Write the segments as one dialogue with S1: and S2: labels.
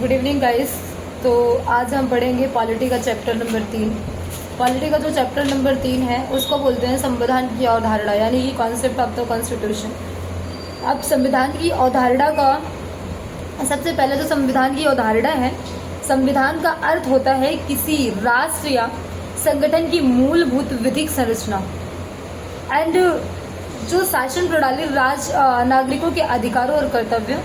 S1: Good evening guys. तो आज हम पढ़ेंगे पॉलिटी का चैप्टर नंबर 3। पॉलिटी का जो चैप्टर नंबर 3 है उसको बोलते हैं संविधान की अवधारणा, यानी कि कॉन्सेप्ट ऑफ द कॉन्स्टिट्यूशन। अब संविधान की अवधारणा का सबसे पहले जो संविधान की अवधारणा है, संविधान का अर्थ होता है किसी राष्ट्र या संगठन की मूलभूत विधिक संरचना एंड जो शासन प्रणाली नागरिकों के अधिकारों और कर्तव्यों,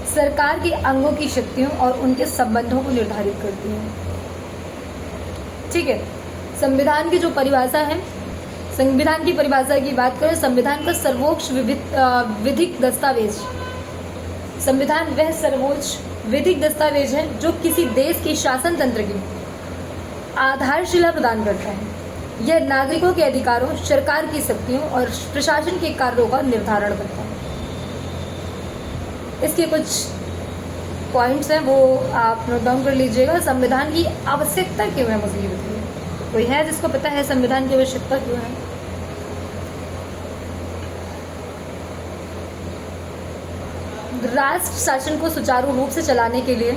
S1: सरकार के अंगों की शक्तियों और उनके संबंधों को निर्धारित करती है। ठीक है, संविधान की जो परिभाषा है, संविधान की परिभाषा की बात करें, संविधान का सर्वोच्च विधिक दस्तावेज। संविधान वह सर्वोच्च विधिक दस्तावेज है जो किसी देश के शासन तंत्र की आधारशिला प्रदान करता है। यह नागरिकों के अधिकारों, सरकार की शक्तियों और प्रशासन के कार्यों का निर्धारण करता है। इसके कुछ पॉइंट्स हैं, वो आप नोट डाउन कर लीजिएगा। संविधान की आवश्यकता क्यों है, मुझे ये बताइए। कोई है जिसको पता है संविधान की आवश्यकता क्यों है? राष्ट्र शासन को सुचारू रूप से चलाने के लिए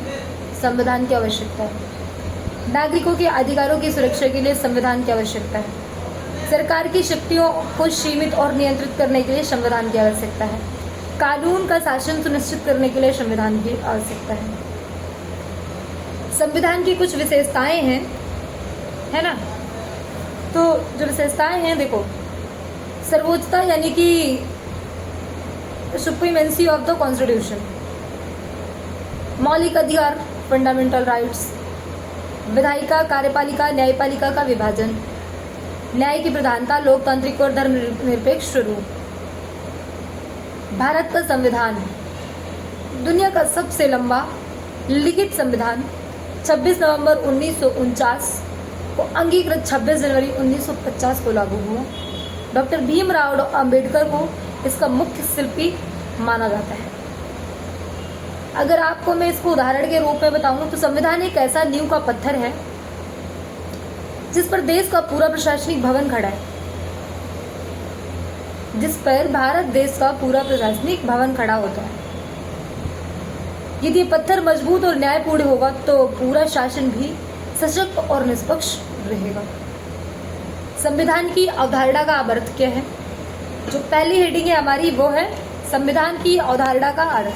S1: संविधान की आवश्यकता है। नागरिकों के अधिकारों की सुरक्षा के लिए संविधान की आवश्यकता है। सरकार की शक्तियों को सीमित और नियंत्रित करने के लिए संविधान की आवश्यकता है। कानून का शासन सुनिश्चित करने के लिए संविधान की आवश्यकता है। संविधान की कुछ विशेषताएं हैं, है ना? तो जो विशेषताएं हैं, देखो, सर्वोच्चता यानी कि सुप्रीमेंसी ऑफ द कॉन्स्टिट्यूशन, मौलिक अधिकार, फंडामेंटल राइट्स, विधायिका, कार्यपालिका, न्यायपालिका का विभाजन, न्याय की प्रधानता, लोकतांत्रिक और धर्मनिरपेक्ष स्वरूप। भारत का संविधान दुनिया का सबसे लंबा लिखित संविधान 26 नवंबर 1949 को अंगीकृत 26 जनवरी 1950 को लागू हुआ। डॉक्टर भीमराव अंबेडकर को इसका मुख्य शिल्पी माना जाता है। अगर आपको मैं इसको उदाहरण के रूप में बताऊं तो संविधान एक ऐसा नींव का पत्थर है जिस पर देश का पूरा प्रशासनिक भवन खड़ा है, जिस पर भारत देश का पूरा प्रशासनिक भवन खड़ा होता है। यदि पत्थर मजबूत और न्यायपूर्ण होगा तो पूरा शासन भी सशक्त और निष्पक्ष रहेगा। संविधान की अवधारणा का अर्थ क्या है? जो पहली हेडिंग है हमारी, वो है संविधान की अवधारणा का अर्थ।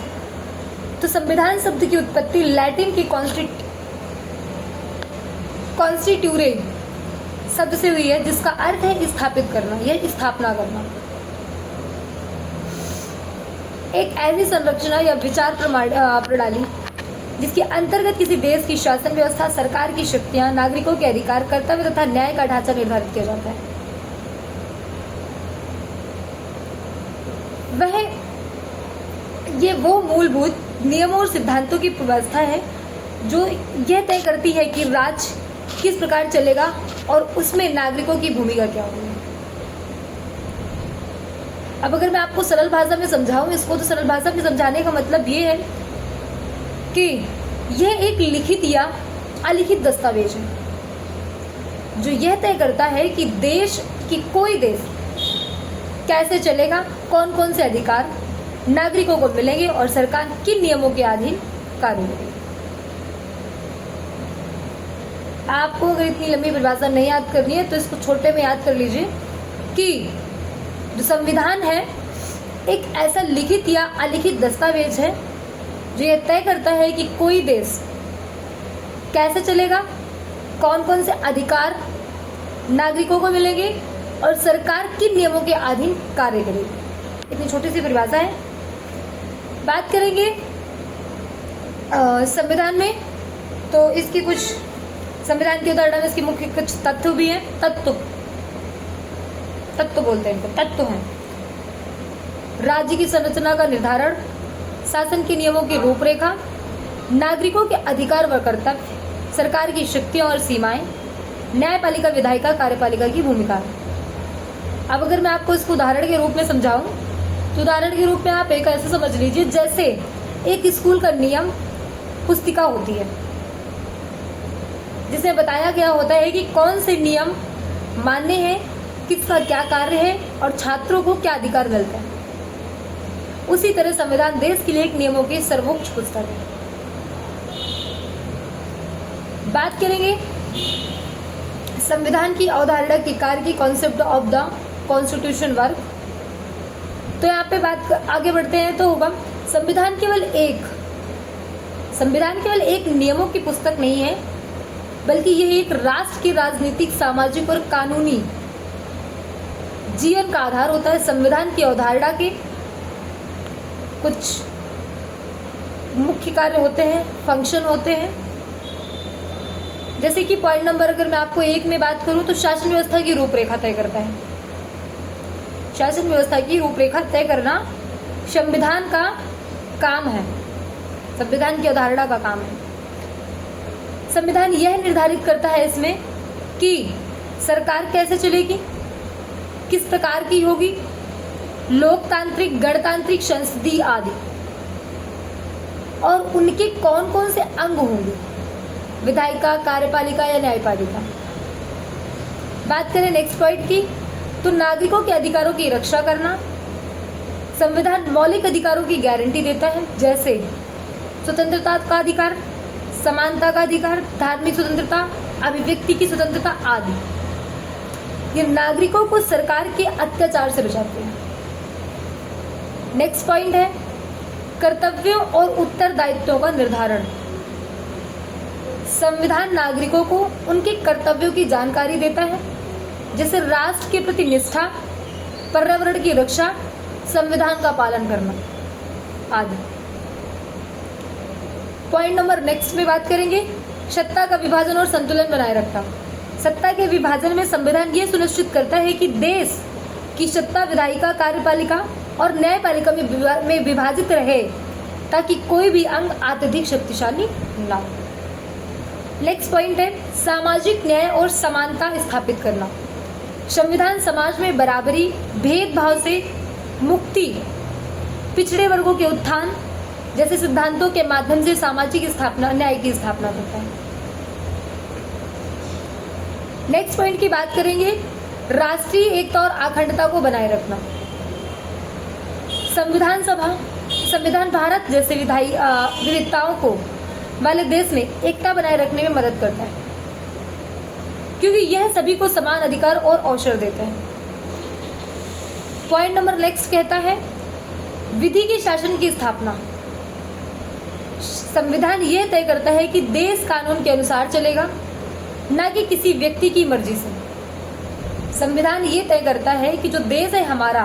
S1: तो संविधान शब्द की उत्पत्ति लैटिन के कॉन्स्टिट्यूरे शब्द से हुई है, जिसका अर्थ है स्थापित करना या स्थापना करना। एक ऐसी संरचना या विचार प्रणाली जिसके अंतर्गत किसी देश की शासन व्यवस्था, सरकार की शक्तियां, नागरिकों के अधिकार, कर्तव्य तथा न्याय का ढांचा निर्धारित किया जाता है। ये वो मूलभूत नियमों और सिद्धांतों की व्यवस्था है जो यह तय करती है कि राज्य किस प्रकार चलेगा और उसमें नागरिकों की भूमिका क्या होगी। अब अगर मैं आपको सरल भाषा में समझाऊं इसको, तो सरल भाषा में समझाने का मतलब ये है कि यह एक लिखित या अलिखित दस्तावेज है जो यह तय करता है कि कोई देश कैसे चलेगा, कौन कौन से अधिकार नागरिकों को मिलेंगे और सरकार किन नियमों के अधीन कार्य करेगी। आपको अगर इतनी लंबी परिभाषा नहीं याद करनी है तो इसको छोटे में याद कर लीजिए कि जो संविधान है एक ऐसा लिखित या अलिखित दस्तावेज है जो यह तय करता है कि कोई देश कैसे चलेगा, कौन कौन से अधिकार नागरिकों को मिलेंगे और सरकार किन नियमों के अधीन कार्य करेगी। इतनी छोटी सी परिभाषा है। बात करेंगे संविधान में, तो इसकी कुछ संविधान की अवधारणा में इसके मुख्य कुछ तत्व भी हैं। तत्व बोलते हैं इनको, तत्व हैं। राज्य की संरचना का निर्धारण, शासन के नियमों की रूपरेखा, नागरिकों के अधिकार व कर्तव्य, सरकार की शक्तियां और सीमाएं, न्यायपालिका, विधायिका, कार्यपालिका की भूमिका। अब अगर मैं आपको इसको उदाहरण के रूप में समझाऊं तो उदाहरण के रूप में आप एक ऐसे समझ लीजिए जैसे एक स्कूल का नियम पुस्तिका होती है जिसमें बताया गया होता है कि कौन से नियम मान्य हैं, किसका क्या कार्य है और छात्रों को क्या अधिकार मिलता है। उसी तरह संविधान देश के लिए एक नियमों की सर्वोच्च पुस्तक है। बात करेंगे संविधान की अवधारणा के कार्य की concept of the constitution work. तो यहाँ पे बात आगे बढ़ते हैं तो होगा संविधान केवल एक नियमों की पुस्तक नहीं है, बल्कि यह एक राष्ट्र की राजनीतिक, सामाजिक और कानूनी जीवन का आधार होता है। संविधान की अवधारणा के कुछ मुख्य कार्य होते हैं, फंक्शन होते हैं, जैसे कि पॉइंट नंबर अगर मैं आपको 1 में बात करूं तो शासन व्यवस्था की रूपरेखा तय करता है। शासन व्यवस्था की रूपरेखा तय करना संविधान का काम है, संविधान की अवधारणा का काम है। संविधान यह निर्धारित करता है इसमें कि सरकार कैसे चलेगी, किस प्रकार की होगी, लोकतांत्रिक, गणतांत्रिक, संसदीय आदि, और उनके कौन कौन से अंग होंगे, विधायिका, कार्यपालिका या न्यायपालिका। बात करें नेक्स्ट पॉइंट की तो नागरिकों के अधिकारों की रक्षा करना। संविधान मौलिक अधिकारों की गारंटी देता है, जैसे स्वतंत्रता का अधिकार, समानता का अधिकार, धार्मिक स्वतंत्रता, अभिव्यक्ति की स्वतंत्रता आदि। ये नागरिकों को सरकार के अत्याचार से बचाते हैं। नेक्स्ट पॉइंट है कर्तव्यों और उत्तरदायित्वों का निर्धारण। संविधान नागरिकों को उनके कर्तव्यों की जानकारी देता है, जैसे राष्ट्र के प्रति निष्ठा, पर्यावरण की रक्षा, संविधान का पालन करना आदि। पॉइंट नंबर नेक्स्ट में बात करेंगे सत्ता का विभाजन और संतुलन बनाए रखना। सत्ता के विभाजन में संविधान ये सुनिश्चित करता है कि देश की सत्ता विधायिका, कार्यपालिका और न्यायपालिका में विभाजित रहे, ताकि कोई भी अंग अत्यधिक शक्तिशाली न हो। नेक्स्ट पॉइंट है सामाजिक न्याय और समानता स्थापित करना। संविधान समाज में बराबरी, भेदभाव से मुक्ति, पिछड़े वर्गों के उत्थान जैसे सिद्धांतों के माध्यम से सामाजिक स्थापना, न्याय की स्थापना करता है। नेक्स्ट पॉइंट की बात करेंगे राष्ट्रीय एकता और अखंडता को बनाए रखना। संविधान भारत जैसे विविधताओं को वाले देश में एकता बनाए रखने में मदद करता है, क्योंकि यह सभी को समान अधिकार और अवसर देता है। पॉइंट नंबर नेक्स्ट कहता है विधि के शासन की स्थापना। संविधान यह तय करता है कि देश कानून के अनुसार चलेगा, न कि किसी व्यक्ति की मर्जी से। संविधान ये तय करता है कि जो देश है हमारा,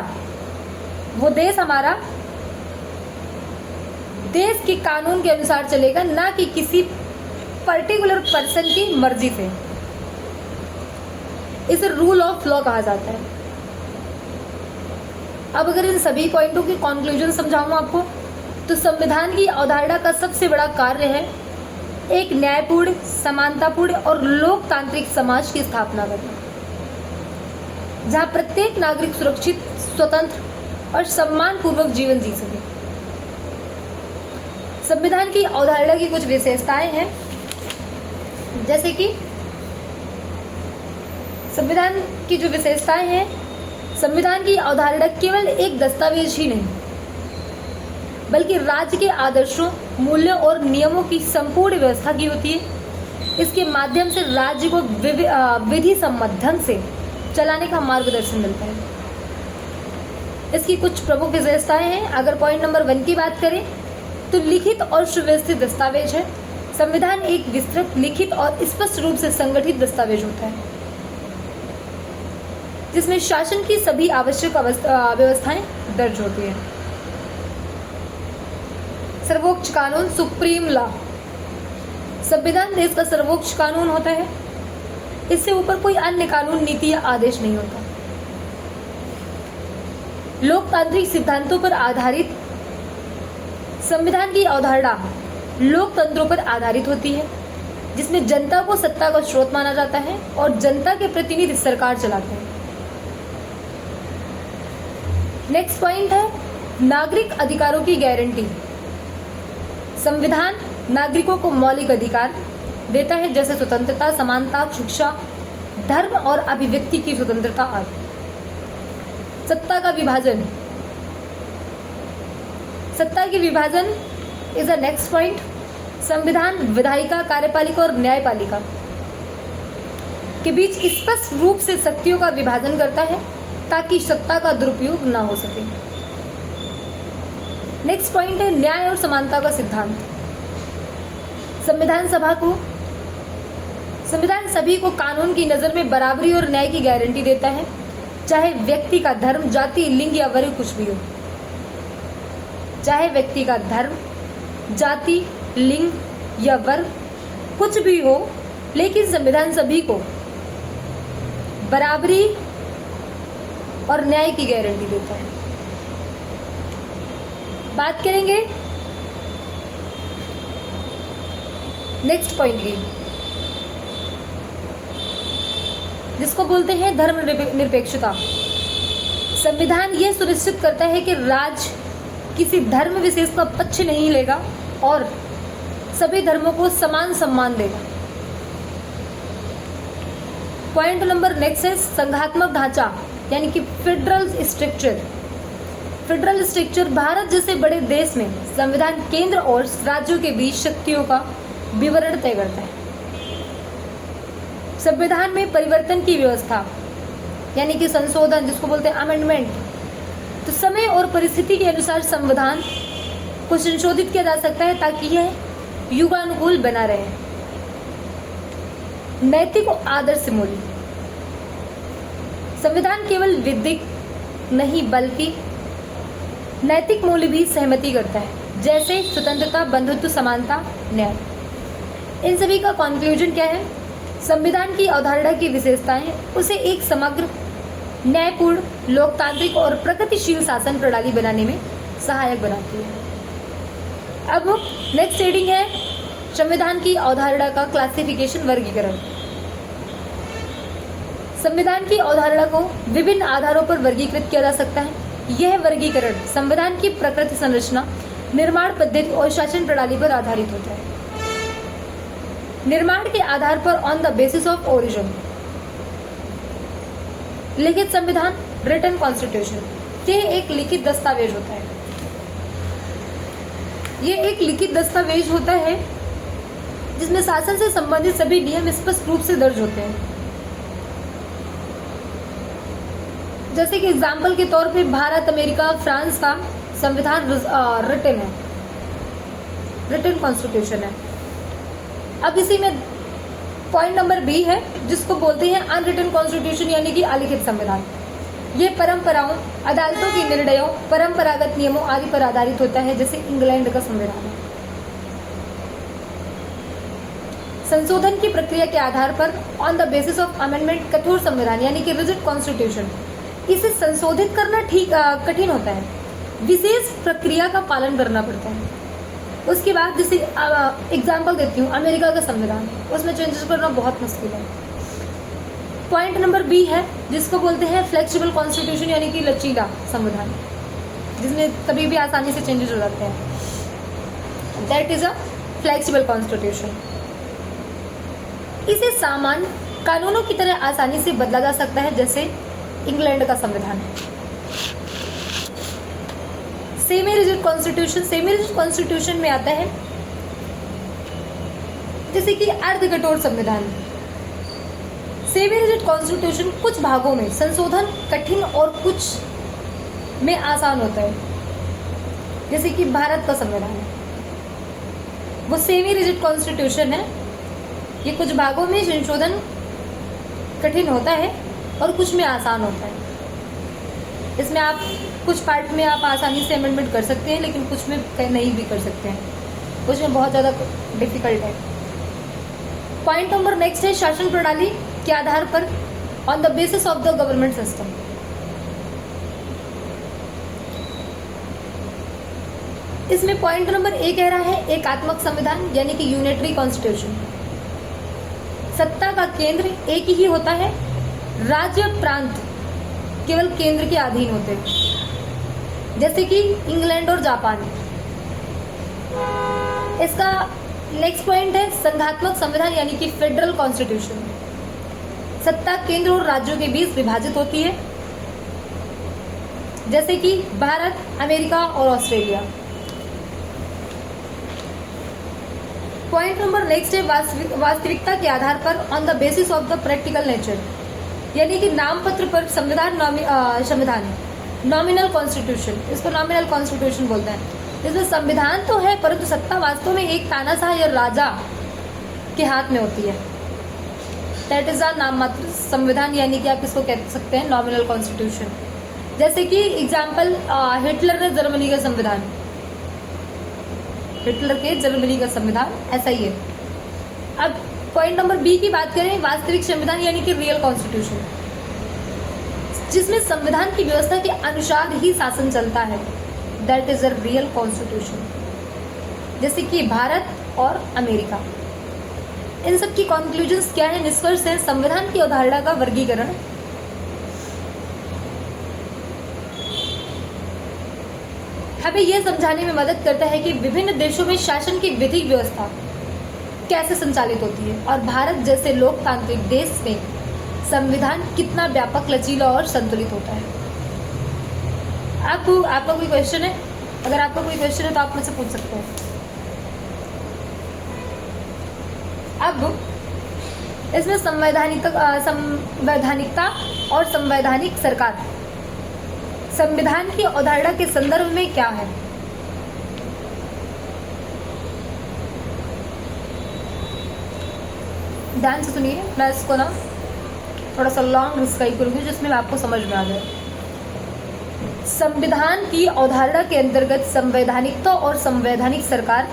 S1: वो देश हमारा देश के कानून के अनुसार चलेगा, ना कि किसी पर्टिकुलर पर्सन की मर्जी से। इसे रूल ऑफ लॉ कहा जाता है। अब अगर इन सभी पॉइंटों की कंक्लूजन समझाऊं आपको, तो संविधान की अवधारणा का सबसे बड़ा कार्य है एक न्यायपूर्ण, समानतापूर्ण और लोकतांत्रिक समाज की स्थापना करना, जहां प्रत्येक नागरिक सुरक्षित, स्वतंत्र और सम्मानपूर्वक जीवन जी सके। संविधान की अवधारणा की कुछ विशेषताएं हैं, जैसे कि संविधान की जो विशेषताएं हैं, संविधान की अवधारणा केवल एक दस्तावेज ही नहीं, बल्कि राज्य के आदर्शों, मूल्यों और नियमों की संपूर्ण व्यवस्था की होती है। इसके माध्यम से राज्य को विधि सम्मत ढंग से चलाने का मार्गदर्शन मिलता है। इसकी कुछ प्रमुख विशेषताएं हैं। अगर पॉइंट नंबर 1 की बात करें तो लिखित और सुव्यवस्थित दस्तावेज है। संविधान एक विस्तृत, लिखित और स्पष्ट रूप से संगठित दस्तावेज होता है, जिसमें शासन की सभी आवश्यक व्यवस्थाएं दर्ज होती हैं। सर्वोच्च कानून, सुप्रीम लॉ। संविधान देश का सर्वोच्च कानून होता है। इससे ऊपर कोई अन्य कानून, नीति या आदेश नहीं होता। लोकतांत्रिक सिद्धांतों पर आधारित संविधान की अवधारणा लोकतंत्रों पर आधारित होती है, जिसमें जनता को सत्ता का स्रोत माना जाता है और जनता के प्रतिनिधि सरकार चलाते हैं। नेक्स्ट पॉइंट है नागरिक अधिकारों की गारंटी। संविधान नागरिकों को मौलिक अधिकार देता है, जैसे स्वतंत्रता, समानता, शिक्षा, धर्म और अभिव्यक्ति की स्वतंत्रता आदि। सत्ता का विभाजन। सत्ता के विभाजन इज अ नेक्स्ट पॉइंट। संविधान विधायिका, कार्यपालिका और न्यायपालिका के बीच स्पष्ट रूप से शक्तियों का विभाजन करता है ताकि सत्ता का दुरुपयोग ना हो सके। नेक्स्ट पॉइंट है न्याय और समानता का सिद्धांत। संविधान सभी को कानून की नजर में बराबरी और न्याय की गारंटी देता है, चाहे व्यक्ति का धर्म, जाति, लिंग या वर्ग कुछ भी हो। चाहे व्यक्ति का धर्म, जाति, लिंग या वर्ग कुछ भी हो, लेकिन संविधान सभी को बराबरी और न्याय की गारंटी देता है। बात करेंगे नेक्स्ट पॉइंट की, जिसको बोलते हैं धर्मनिरपेक्षता। संविधान यह सुनिश्चित करता है कि राज्य किसी धर्म विशेष का पक्ष नहीं लेगा और सभी धर्मों को समान सम्मान देगा। पॉइंट नंबर नेक्स्ट है संघात्मक ढांचा यानी कि federal structure. Federal structure Bharat जैसे बड़े देश में संविधान केंद्र और राज्यों के बीच शक्तियों का विवरण तय करता है। संविधान में परिवर्तन की व्यवस्था यानी कि संशोधन, जिसको बोलते हैं अमेंडमेंट, तो समय और परिस्थिति के अनुसार संविधान को संशोधित किया जा सकता है ताकि यह युगानुकूल बना रहे। नैतिक और आदर्श मूल्य। संविधान केवल विधिक नहीं बल्कि नैतिक मूल्य भी सहमति करता है, जैसे स्वतंत्रता, बंधुत्व, समानता, न्याय। इन सभी का कंक्लूजन क्या है? संविधान की अवधारणा की विशेषताएं उसे एक समग्र, न्यायपूर्ण, लोकतांत्रिक और प्रगतिशील शासन प्रणाली बनाने में सहायक बनाती है। अब नेक्स्ट रीडिंग है संविधान की अवधारणा का क्लासिफिकेशन, वर्गीकरण। संविधान की अवधारणा को विभिन्न आधारों पर वर्गीकृत किया जा सकता है। यह वर्गीकरण संविधान की प्रकृति, संरचना, निर्माण पद्धति और शासन प्रणाली पर आधारित होता है। निर्माण के आधार पर on the basis of origin. लिखित संविधान, रिटन कॉन्स्टिट्यूशन, यह एक लिखित दस्तावेज होता है। यह एक लिखित दस्तावेज होता है जिसमें शासन से संबंधित सभी नियम स्पष्ट रूप से दर्ज होते हैं। जैसे कि एग्जाम्पल के तौर पे भारत, अमेरिका, फ्रांस का संविधान रिटन है, रिटन कॉन्स्टिट्यूशन है। अब इसी में पॉइंट नंबर बी है जिसको बोलते हैं अनरिटन कॉन्स्टिट्यूशन यानी कि अलिखित संविधान। ये परंपराओं, अदालतों के निर्णयों, परंपरागत नियमों आदि पर आधारित होता है, जैसे इंग्लैंड का संविधान है। संशोधन की प्रक्रिया के आधार पर on the basis of amendment, कठोर संविधान यानी कि रिजिड कॉन्स्टिट्यूशन। इसे संशोधित करना कठिन होता है, विशेष प्रक्रिया का पालन करना पड़ता है। उसके बाद जैसे एग्जाम्पल देती हूँ, अमेरिका का संविधान, उसमें चेंजेस करना बहुत मुश्किल है। पॉइंट नंबर बी है जिसको बोलते हैं फ्लेक्सिबल कॉन्स्टिट्यूशन यानी कि लचीला संविधान, जिसमें कभी भी आसानी से चेंजेस हो जाते हैं। That is a flexible constitution. इसे सामान्य कानूनों की तरह आसानी से बदला जा सकता है, जैसे इंग्लैंड का संविधान है। Semi rigid constitution, semi rigid constitution में आता है जैसे कि अर्ध कठोर संविधान। सेमी रिजिड कॉन्स्टिट्यूशन कुछ भागों में संशोधन कठिन और कुछ में आसान होता है, जैसे कि भारत का संविधान है, वो सेमी रिजिड कॉन्स्टिट्यूशन है। ये कुछ भागों में संशोधन कठिन होता है और कुछ में आसान होता है। इसमें आप कुछ पार्ट में आप आसानी से अमेंडमेंट कर सकते हैं, लेकिन कुछ में नहीं भी कर सकते हैं, कुछ में बहुत ज़्यादा डिफिकल्ट है। पॉइंट नंबर नेक्स्ट है शासन प्रणाली के आधार पर on the basis of the government system. इसमें पॉइंट नंबर ए कह रहा है एकात्मक संविधान यानी कि यूनिटरी कॉन्स्टिट्यूशन। सत्ता का केंद्र एक ही होता है, राज्य प्रांत केवल केंद्र के अधीन होते हैं, जैसे कि इंग्लैंड और जापान। इसका नेक्स्ट पॉइंट है संघात्मक संविधान यानी कि फेडरल कॉन्स्टिट्यूशन। सत्ता केंद्र और राज्यों के बीच विभाजित होती है, जैसे कि भारत, अमेरिका और ऑस्ट्रेलिया। पॉइंट नंबर नेक्स्ट है वास्तविकता के आधार पर on the basis of the practical nature, यानी कि नाम पत्र पर संविधान नॉमिनल कॉन्स्टिट्यूशन, इसको नॉमिनल कॉन्स्टिट्यूशन बोलते हैं। इसमें संविधान तो है परंतु सत्ता वास्तव में एक तानाशाह या राजा के हाथ में होती है। दैट इज नाम मात्र संविधान, यानी कि आप इसको कह सकते हैं नॉमिनल कॉन्स्टिट्यूशन। जैसे कि एग्जाम्पल हिटलर ने जर्मनी का संविधान, हिटलर के जर्मनी का संविधान ऐसा ही है। अब पॉइंट नंबर बी की बात करें, वास्तविक संविधान यानी कि रियल कॉन्स्टिट्यूशन, जिसमें संविधान की व्यवस्था के अनुसार ही शासन चलता है। That is a real constitution. जैसे कि भारत और अमेरिका, इन सब की कंक्लूजन्स क्या है, निष्कर्ष है। संविधान की अवधारणा का वर्गीकरण, हमें यह समझाने में मदद करता है कि विभिन्न देशों में शासन की विधिक व्यवस्था कैसे संचालित होती है और भारत जैसे लोकतांत्रिक देश में संविधान कितना व्यापक, लचीला और संतुलित होता है। आपका कोई क्वेश्चन है? अगर आपका कोई क्वेश्चन है तो आप मुझसे पूछ सकते हैं। अब इसमें संवैधानिकता और संवैधानिक सरकार, संविधान की अवधारणा के संदर्भ में क्या है? ध्यान से सुनिए, मैं इसको ना थोड़ा सा लॉन्ग डिस्क्राइब करूंगी जिसमें आपको समझ में आ जाए। संविधान की अवधारणा के अंतर्गत संवैधानिकता और संवैधानिक सरकार,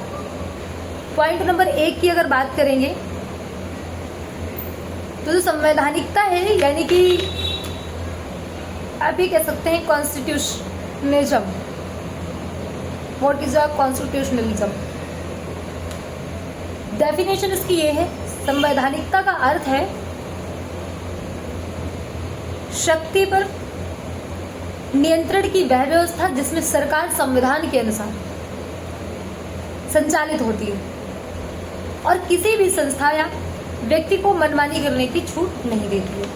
S1: पॉइंट नंबर 1 की अगर बात करेंगे तो जो संवैधानिकता है यानी कि आप ये कह सकते हैं constitutionalism. What is a constitutionalism? Definition इसकी ये है, संवैधानिकता का अर्थ है शक्ति पर नियंत्रण की वह व्यवस्था जिसमें सरकार संविधान के अनुसार संचालित होती है और किसी भी संस्था या व्यक्ति को मनमानी करने की छूट नहीं देती है।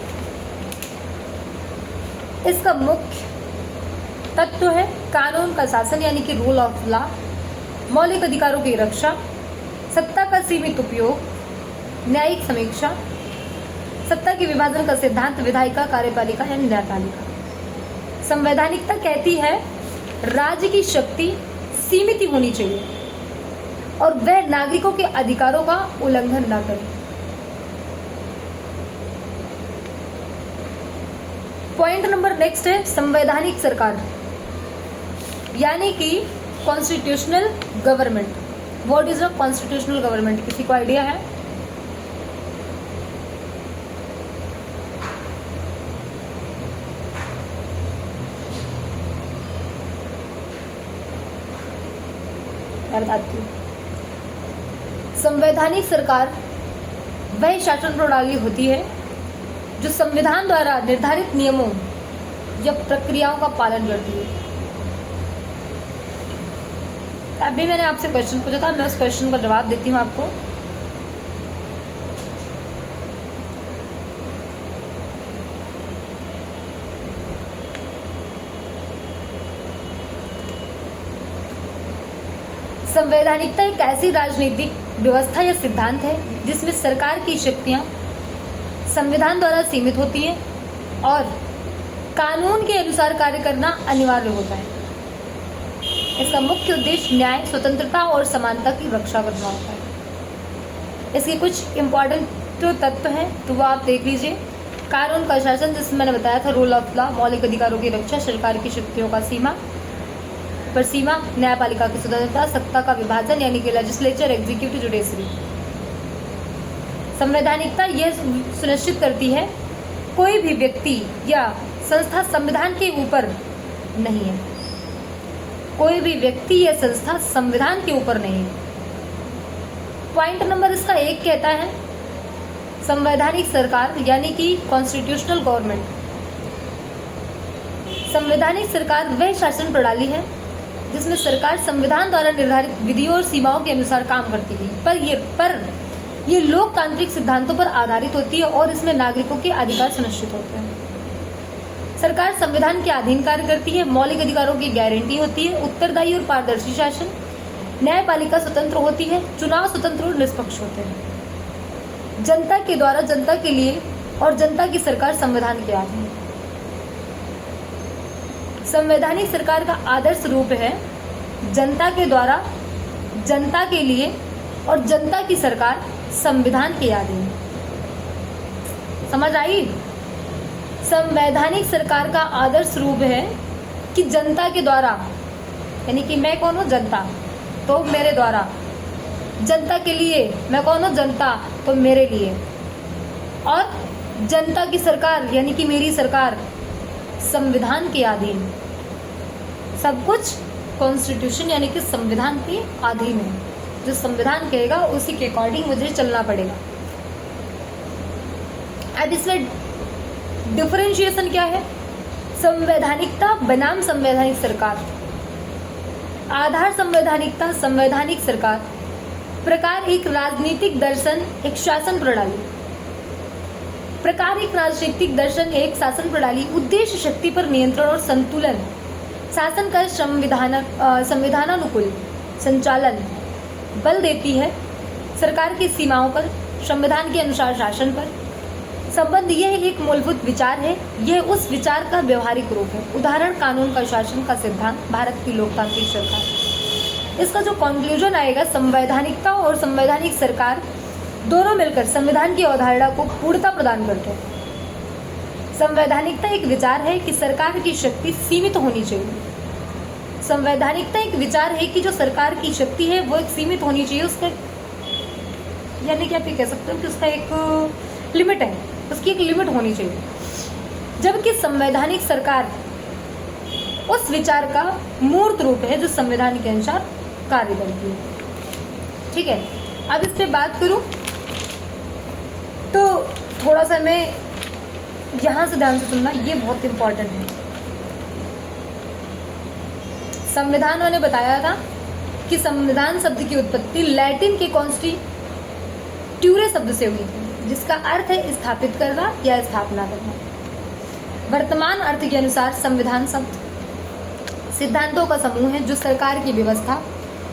S1: इसका मुख्य तत्व है कानून का शासन यानी कि रूल ऑफ लॉ, मौलिक अधिकारों की रक्षा, सत्ता का सीमित उपयोग, न्यायिक समीक्षा, सत्ता के विभाजन का सिद्धांत, विधायिका, कार्यपालिका या न्यायपालिका। संवैधानिकता कहती है राज्य की शक्ति सीमित ही होनी चाहिए और वह नागरिकों के अधिकारों का उल्लंघन न करे। पॉइंट नंबर नेक्स्ट है संवैधानिक सरकार यानी कि constitutional government. What is a constitutional government? किसी को आइडिया है? बताती हूँ। संवैधानिक सरकार वह शासन प्रणाली होती है जो संविधान द्वारा निर्धारित नियमों या प्रक्रियाओं का पालन करती है। अभी मैंने आपसे क्वेश्चन पूछा था, मैं उस क्वेश्चन का जवाब देती हूँ आपको। संवैधानिकता एक ऐसी राजनीतिक व्यवस्था या सिद्धांत है जिसमें सरकार की शक्तियां संविधान द्वारा सीमित होती है और कानून के अनुसार कार्य करना अनिवार्य होता है। इसका मुख्य उद्देश्य न्याय, स्वतंत्रता और समानता की रक्षा करना होता है। इसके कुछ इम्पोर्टेंट तत्व हैं तो वो आप देख लीजिए। कानून का शासन, जिसमें मैंने बताया था रूल ऑफ लॉ, मौलिक अधिकारों की रक्षा, सरकार की शक्तियों का सीमा, न्यायपालिका की स्वतंत्रता, सत्ता का विभाजन यानी कि लेजिस्लेचर, एग्जीक्यूटिव, जुडिशरी। संवैधानिकता यह सुनिश्चित करती है कोई भी व्यक्ति या संस्था संविधान के ऊपर नहीं है। कोई भी व्यक्ति या संस्था संविधान के ऊपर नहीं है। पॉइंट नंबर इसका 1 कहता है संवैधानिक सरकार यानी कि कॉन्स्टिट्यूशनल गवर्नमेंट। संवैधानिक सरकार वह शासन प्रणाली है जिसमें सरकार संविधान द्वारा निर्धारित विधियों और सीमाओं के अनुसार काम करती है, पर ये लोकतांत्रिक सिद्धांतों पर आधारित होती है और इसमें नागरिकों के अधिकार सुनिश्चित होते हैं। सरकार संविधान के अधीन कार्य करती है, मौलिक अधिकारों की गारंटी होती है, उत्तरदायी और पारदर्शी शासन, न्यायपालिका स्वतंत्र होती है, चुनाव स्वतंत्र और निष्पक्ष होते हैं। जनता के द्वारा, जनता के लिए और जनता की सरकार संविधान के आधीन। संवैधानिक सरकार का आदर्श रूप है जनता के द्वारा, जनता के लिए और जनता की सरकार संविधान के अधीन। समझ आई? संवैधानिक सरकार का आदर्श रूप है कि जनता के द्वारा, यानी कि मैं कौन हूँ? जनता, तो मेरे द्वारा। जनता के लिए, मैं कौन हूँ? जनता, तो मेरे लिए। और जनता की सरकार, यानी कि मेरी सरकार, संविधान के अधीन। सब कुछ कॉन्स्टिट्यूशन यानी कि संविधान के अधीन है। जो संविधान कहेगा उसी के अकॉर्डिंग मुझे चलना पड़ेगा। अब इसमें डिफरेंशिएशन क्या है? संवैधानिकता बनाम संवैधानिक सरकार। आधार संवैधानिकता, संवैधानिक सरकार। प्रकार एक राजनीतिक दर्शन, एक शासन प्रणाली। प्रकार एक राजनीतिक दर्शन, एक शासन प्रणाली। उद्देश्य शक्ति पर नियंत्रण और संतुलन, शासन का संविधानानुकूल संचालन, बल देती है सरकार की सीमाओं पर, संविधान के अनुसार शासन पर। संबंध यह एक मूलभूत विचार है, यह उस विचार का व्यवहारिक रूप है। उदाहरण कानून का शासन का सिद्धांत, भारत की लोकतांत्रिक सरकार। इसका जो कंक्लूजन आएगा, संवैधानिकता और संवैधानिक सरकार दोनों मिलकर संविधान की अवधारणा को पूर्णता प्रदान करते हैं। संवैधानिकता एक विचार है कि सरकार की शक्ति सीमित होनी चाहिए। संवैधानिकता एक विचार है कि जो सरकार की शक्ति है वो एक सीमित होनी चाहिए, उसका यानी कि आप ये कह सकते हो कि उसका एक लिमिट है, उसकी एक लिमिट होनी चाहिए। जबकि संवैधानिक सरकार उस विचार का मूर्त रूप है जो संविधान के अनुसार कार्य करती है। ठीक है, अब इस पे बात करूं तो थोड़ा सा मैं यहाँ से ध्यान से सुनना, ये बहुत इंपॉर्टेंट है। संविधान मैंने बताया था कि संविधान शब्द की उत्पत्ति लैटिन के कॉन्स्टिट्यूरे शब्द से हुई थी, जिसका अर्थ है स्थापित करना या स्थापना करना। वर्तमान अर्थ के अनुसार संविधान शब्द सिद्धांतों का समूह है जो सरकार की व्यवस्था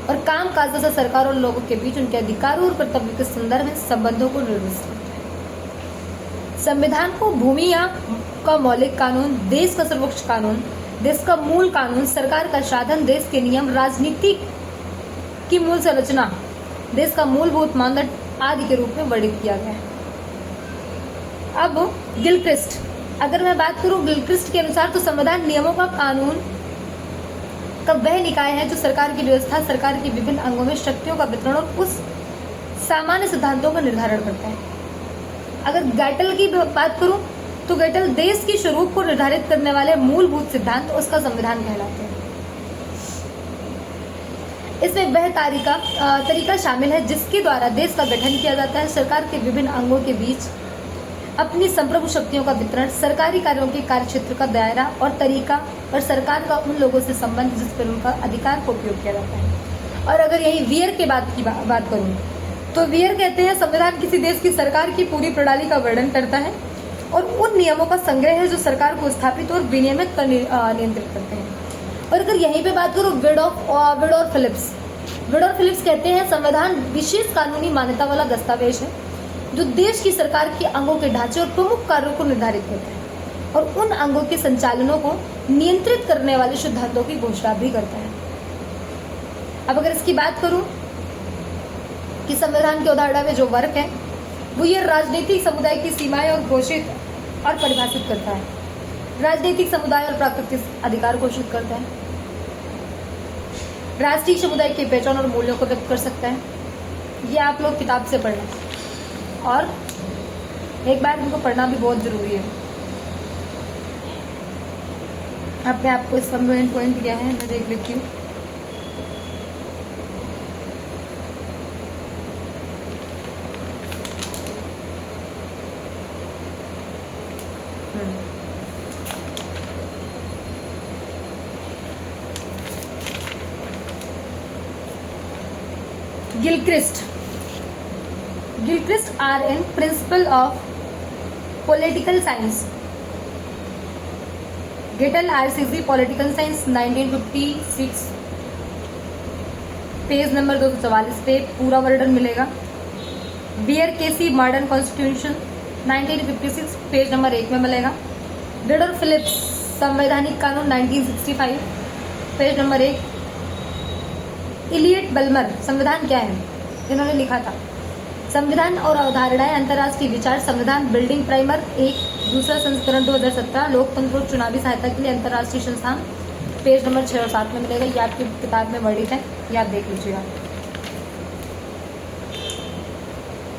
S1: और काम काज तथा सरकार और लोगों के बीच उनके अधिकारों और कर्तव्य के संदर्भ में संबंधों को निर्दिष्ट करता है। संविधान को भूमि या का मौलिक कानून, देश का सर्वोच्च कानून, देश का मूल कानून, सरकार का साधन, देश के नियम, राजनीति की मूल संरचना, देश का मूलभूत मानदंड आदि के रूप में वर्णित किया गया है। अब गिलक्रिस्ट, अगर मैं बात करूं गिलक्रिस्ट के अनुसार तो संविधान नियमों का कानून का वह निकाय है जो सरकार की व्यवस्था, सरकार के विभिन्न अंगों में शक्तियों का वितरण और उस सामान्य सिद्धांतों का निर्धारण करता है। अगर गैटल की बात करूं तो गैटल देश की स्वरूप को निर्धारित करने वाले मूलभूत सिद्धांत उसका संविधान कहलाते हैं। इसमें वह तरीका शामिल है जिसके द्वारा देश का गठन किया जाता है, सरकार के विभिन्न अंगों के बीच अपनी संप्रभु शक्तियों का वितरण, सरकारी कार्यों के कार्यक्षेत्र का दायरा और तरीका, और सरकार का उन लोगों से संबंध जिस पर उनका अधिकार का उपयोग किया जाता है। और अगर यही वियर के बात करूं तो वियर कहते हैं संविधान किसी देश की सरकार की पूरी प्रणाली का वर्णन करता है और उन नियमों का संग्रह है जो सरकार को स्थापित और विनियमित कर नियंत्रित करते हैं। और अगर यहीं पे बात करूं विडोर फिलिप्स कहते हैं संविधान विशेष कानूनी मान्यता वाला दस्तावेज है जो देश की सरकार के अंगों के ढांचे और प्रमुख कार्यों को निर्धारित करता है और उन अंगों के संचालनों को नियंत्रित करने वाले सिद्धांतों की घोषणा भी करता है। अब अगर इसकी बात करूं कि संविधान की अवधारणा में जो वर्ग है वो ये राजनीतिक समुदाय की सीमाएं और घोषित और परिभाषित करता है। राजनीतिक समुदाय और प्राकृतिक अधिकार घोषित करता है। राष्ट्रीय समुदाय की पहचान और मूल्यों को व्यक्त कर सकता है। ये आप लोग किताब से पढ़ना और एक बार इनको पढ़ना भी बहुत जरूरी है। अब मैं आपको इसका मेन पॉइंट क्या है मैं देख लेती हूँ। Gilchrist are in principle of political science. Gettel RCC Political Science 1956. Page number 244 पे पूरा वर्णन मिलेगा। बियर केसी मॉडर्न कॉन्स्टिट्यूशन 1956 पेज नंबर 1 में मिलेगा। रिडर फिलिप्स संवैधानिक कानून 1965 पेज नंबर 1। इलियट बल्मर संविधान क्या है, इन्होंने लिखा था संविधान और अवधारणाएं अंतर्राष्ट्रीय विचार संविधान बिल्डिंग प्राइमर 1 दूसरा संस्करण 2017 लोकतंत्र और चुनावी सहायता के लिए अंतर्राष्ट्रीय संस्थान पेज नंबर 6 और 7 में मिलेगा। ये आपकी किताब में वर्णित है, ये आप देख लीजिएगा।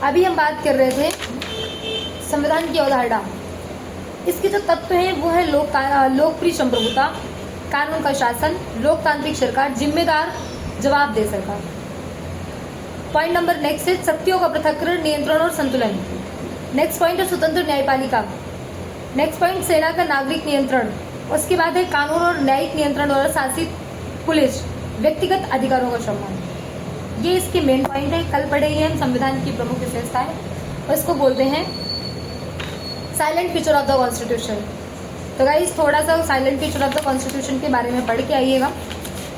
S1: अभी हम बात कर रहे थे संविधान की अवधारणा। इसके जो तत्व हैं वो है लोकप्रिय संप्रभुता, कानून का शासन, लोकतांत्रिक सरकार, जिम्मेदार जवाबदेह सरकार। पॉइंट नंबर नेक्स्ट है शक्तियों का पृथक्करण, नियंत्रण और संतुलन। नेक्स्ट पॉइंट है स्वतंत्र न्यायपालिका। नेक्स्ट पॉइंट सेना का नागरिक नियंत्रण। उसके बाद है कानून और न्यायिक नियंत्रण द्वारा शासित पुलिस, व्यक्तिगत अधिकारों का सम्मान। ये इसके मेन पॉइंट है। कल पढ़ेंगे हम संविधान की प्रमुख विशेषताएं, उसको बोलते हैं silent feature of the constitution. तो गाइस थोड़ा सा silent feature of the constitution के बारे में पढ़ के आइएगा,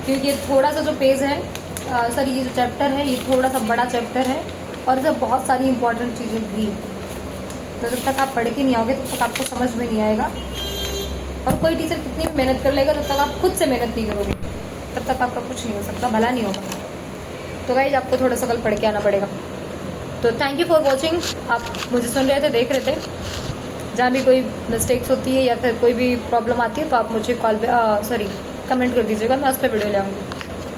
S1: क्योंकि ये थोड़ा सा जो पेज है सॉरी ये जो चैप्टर है ये थोड़ा सा बड़ा चैप्टर है और इसमें बहुत सारी इंपॉर्टेंट चीज़ें भी। तो जब तक आप पढ़ के नहीं आओगे तब तक आपको समझ में नहीं आएगा, और कोई टीचर कितनी भी मेहनत कर लेगा तब तक आप खुद से मेहनत नहीं करोगे तब तक आपका कुछ नहीं हो सकता, भला नहीं होगा। तो गाइस आपको थोड़ा सा कल पढ़ के आना पड़ेगा। तो थैंक यू फॉर वॉचिंग। आप मुझे सुन रहे थे, देख रहे थे। जहाँ भी कोई मिस्टेक्स होती है या फिर कोई भी प्रॉब्लम आती है तो आप मुझे कमेंट कर दीजिएगा, मैं उस पर वीडियो ले आऊँगी।